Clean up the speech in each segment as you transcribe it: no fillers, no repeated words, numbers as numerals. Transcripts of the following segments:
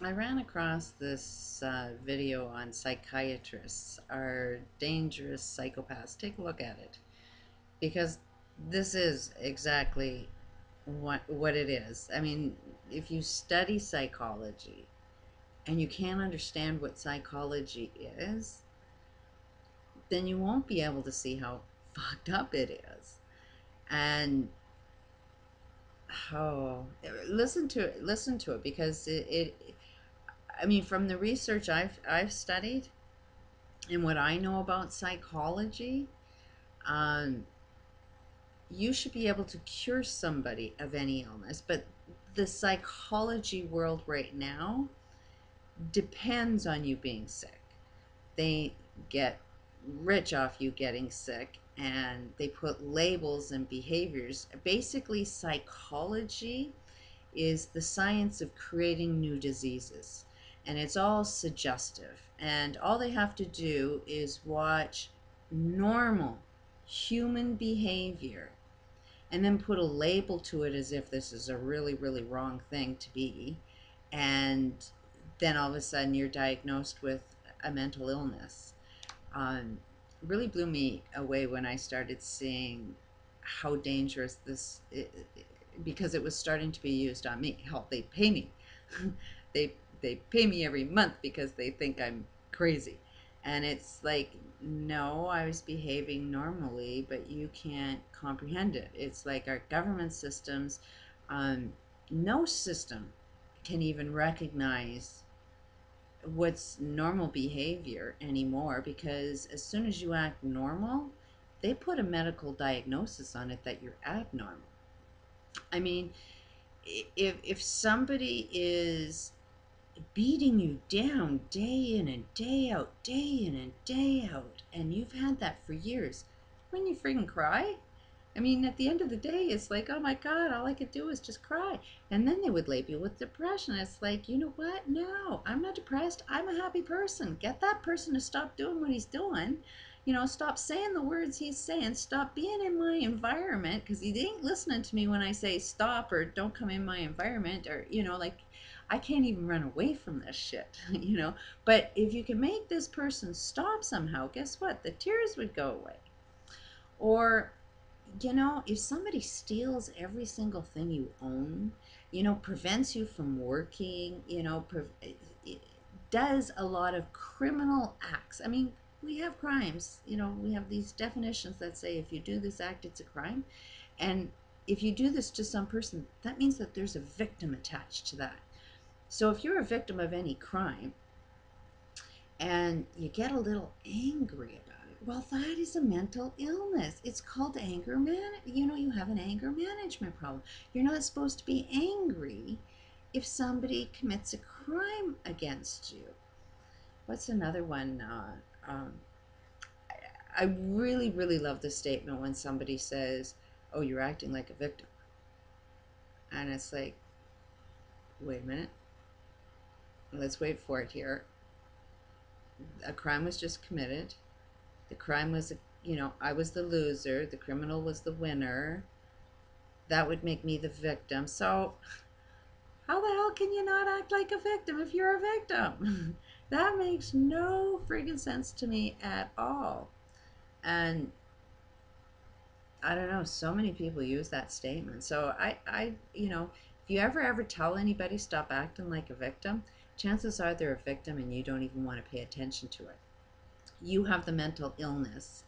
I ran across this video on psychiatrists are dangerous psychopaths. Take a look at it because this is exactly what it is. I mean, if you study psychology and you can't understand what psychology is, then you won't be able to see how fucked up it is. And oh, listen to it because I mean, from the research I've studied and what I know about psychology, um, you should be able to cure somebody of any illness. But the psychology world right now depends on you being sick. They get rich off you getting sick, and they put labels and behaviors. Basically, psychology is the science of creating new diseases, and it's all suggestive, and all they have to do is watch normal human behavior and then put a label to it as if this is a really, really wrong thing to be, and then all of a sudden you're diagnosed with a mental illness. Really blew me away when I started seeing how dangerous because it was starting to be used on me. Hell, they pay me. they they pay me every month because they think I'm crazy. And it's like, no, I was behaving normally, but you can't comprehend it. It's like our government systems, um, no system can even recognize what's normal behavior anymore, because as soon as you act normal, they put a medical diagnosis on it that you're abnormal. I mean, if somebody is beating you down day in and day out, day in and day out, and you've had that for years, when you freaking cry? I mean, at the end of the day, it's like, oh my God, all I could do is just cry. And then they would label you with depression. It's like, you know what? No, I'm not depressed. I'm a happy person. Get that person to stop doing what he's doing. You know, stop saying the words he's saying. Stop being in my environment, because he ain't listening to me when I say stop or don't come in my environment, or, you know, like, I can't even run away from this shit, you know. But if you can make this person stop somehow, guess what? The tears would go away. Or, you know, if somebody steals every single thing you own, you know, prevents you from working, you know, does a lot of criminal acts. I mean, we have crimes, you know, we have these definitions that say if you do this act, it's a crime. And if you do this to some person, that means that there's a victim attached to that. So if you're a victim of any crime and you get a little angry about it, well, that is a mental illness. It's called anger you know, you have an anger management problem. You're not supposed to be angry if somebody commits a crime against you. What's another one? I really, really love the statement when somebody says, oh, you're acting like a victim. And it's like, wait a minute, let's wait for it here. A crime was just committed. The crime was, you know, I was the loser, the criminal was the winner. That would make me the victim. So, how the hell can you not act like a victim if you're a victim? That makes no freaking sense to me at all. And I don't know, so many people use that statement. So you know, if you ever tell anybody stop acting like a victim, chances are they're a victim and you don't even want to pay attention to it. You have the mental illness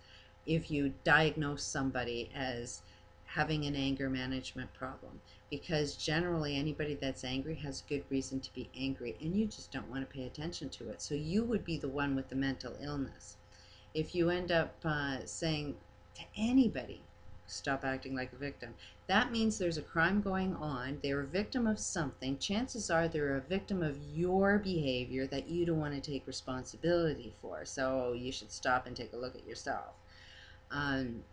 if you diagnose somebody as having an anger management problem, because generally anybody that's angry has good reason to be angry and you just don't want to pay attention to it. So you would be the one with the mental illness if you end up saying to anybody stop acting like a victim. That means there's a crime going on, they're a victim of something. Chances are they're a victim of your behavior that you don't want to take responsibility for, so you should stop and take a look at yourself. um,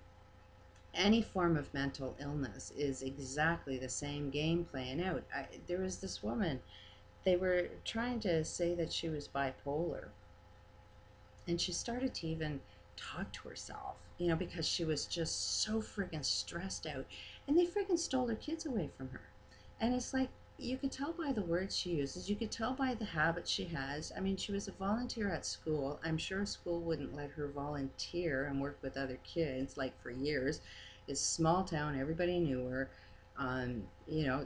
any form of mental illness is exactly the same game playing out. There was this woman, they were trying to say that she was bipolar, and she started to even talk to herself, you know, because she was just so freaking stressed out, and they freaking stole her kids away from her. And it's like, you could tell by the words she uses. You could tell by the habits she has. I mean, she was a volunteer at school. I'm sure school wouldn't let her volunteer and work with other kids like for years. It's a small town. Everybody knew her. You know,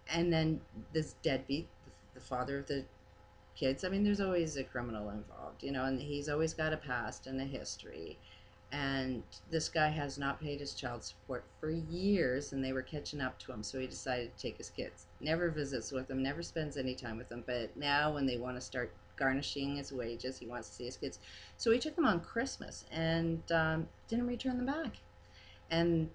and then this deadbeat, the father of the kids. I mean, there's always a criminal involved, you know, and he's always got a past and a history. And this guy has not paid his child support for years, and they were catching up to him, so he decided to take his kids. Never visits with them, never spends any time with them, but now when they want to start garnishing his wages, he wants to see his kids. So he took them on Christmas and didn't return them back. And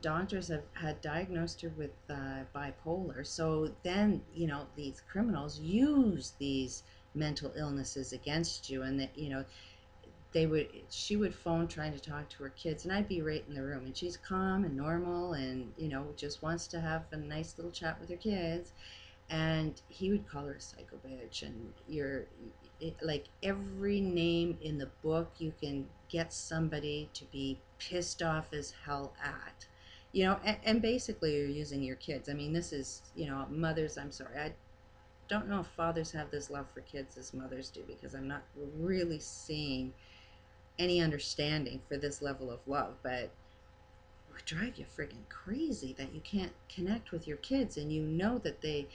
doctors have had diagnosed her with bipolar. So then, you know, these criminals use these mental illnesses against you, and that, you know, she would phone trying to talk to her kids, and I'd be right in the room, and she's calm and normal, and, you know, just wants to have a nice little chat with her kids, and he would call her a psycho bitch, and like every name in the book you can get somebody to be pissed off as hell at, you know, and basically you're using your kids. I mean, this is, you know, mothers, I'm sorry, I don't know if fathers have this love for kids as mothers do, because I'm not really seeing any understanding for this level of love, but it would drive you friggin' crazy that you can't connect with your kids, and you know that they,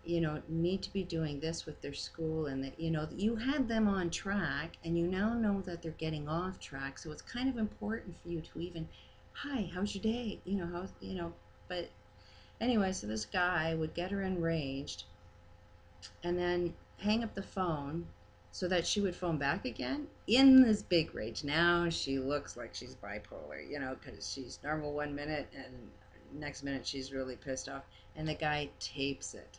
you know, need to be doing this with their school, and that, you know, you had them on track, and you now know that they're getting off track, so it's kind of important for you to even, hi, how's your day, you know, how's, you know. But anyway, so this guy would get her enraged and then hang up the phone so that she would phone back again in this big rage. Now she looks like she's bipolar, you know, because she's normal 1 minute and next minute she's really pissed off. And the guy tapes it.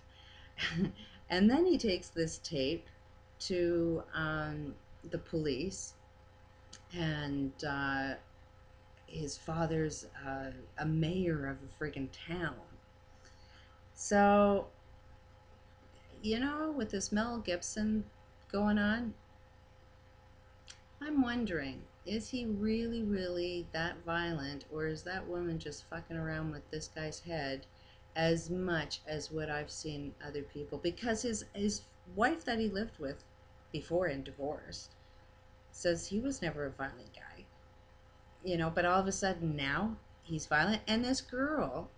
And then he takes this tape to the police, and his father's a mayor of a friggin' town. So, you know, with this Mel Gibson going on, I'm wondering, is he really, really that violent, or is that woman just fucking around with this guy's head as much as what I've seen other people? Because his wife that he lived with before and divorced says he was never a violent guy, you know, but all of a sudden now he's violent. And this girl,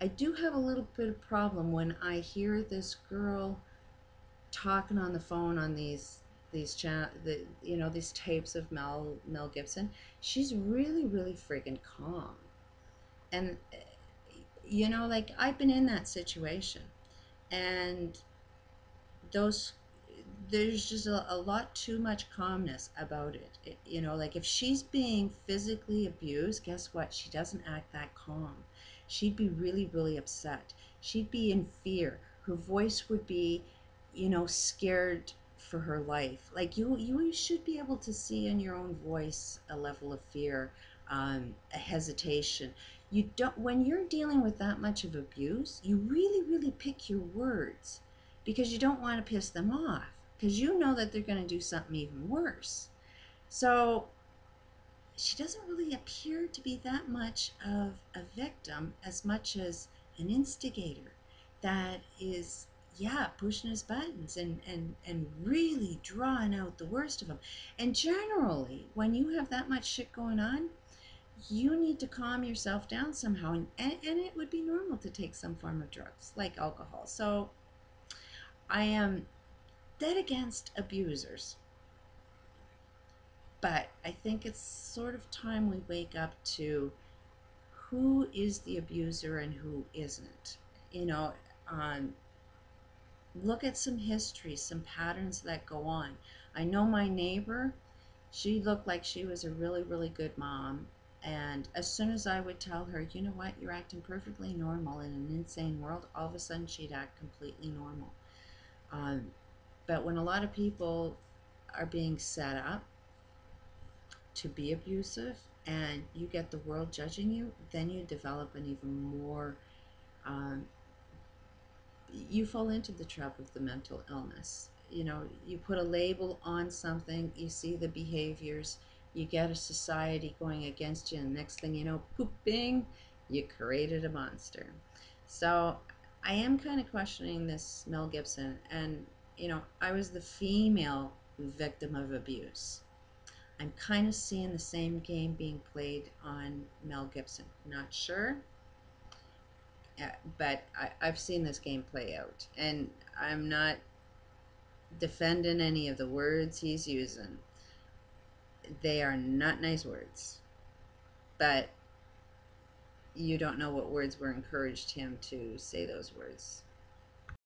I do have a little bit of problem when I hear this girl talking on the phone on you know, these tapes of Mel Gibson. She's really, really friggin' calm, and you know, like, I've been in that situation, and those there's just a lot too much calmness about it. You know, like, if she's being physically abused, guess what? She doesn't act that calm. She'd be really, really upset. She'd be in fear. Her voice would be, you know, scared for her life. Like, you should be able to see in your own voice a level of fear, a hesitation. You don't, when you're dealing with that much of abuse, you really, really pick your words, because you don't want to piss them off, because you know that they're going to do something even worse. So she doesn't really appear to be that much of a victim as much as an instigator that is, yeah, pushing his buttons and really drawing out the worst of him. And generally, when you have that much shit going on, you need to calm yourself down somehow, and it would be normal to take some form of drugs like alcohol. So I am dead against abusers, but I think it's sort of time we wake up to who is the abuser and who isn't. You know, look at some history, some patterns that go on. I know my neighbor, she looked like she was a really, really good mom. And as soon as I would tell her, you know what, you're acting perfectly normal in an insane world, all of a sudden she'd act completely normal. But when a lot of people are being set up to be abusive, and you get the world judging you, then you develop an even more, um, you fall into the trap of the mental illness. You know, you put a label on something, you see the behaviors, you get a society going against you, and next thing you know, poop, bing, You created a monster. So I am kind of questioning this Mel Gibson. And, I was the female victim of abuse. I'm kind of seeing the same game being played on Mel Gibson. Not sure, but I've seen this game play out. And I'm not defending any of the words he's using. They are not nice words. But you don't know what words were encouraged him to say those words.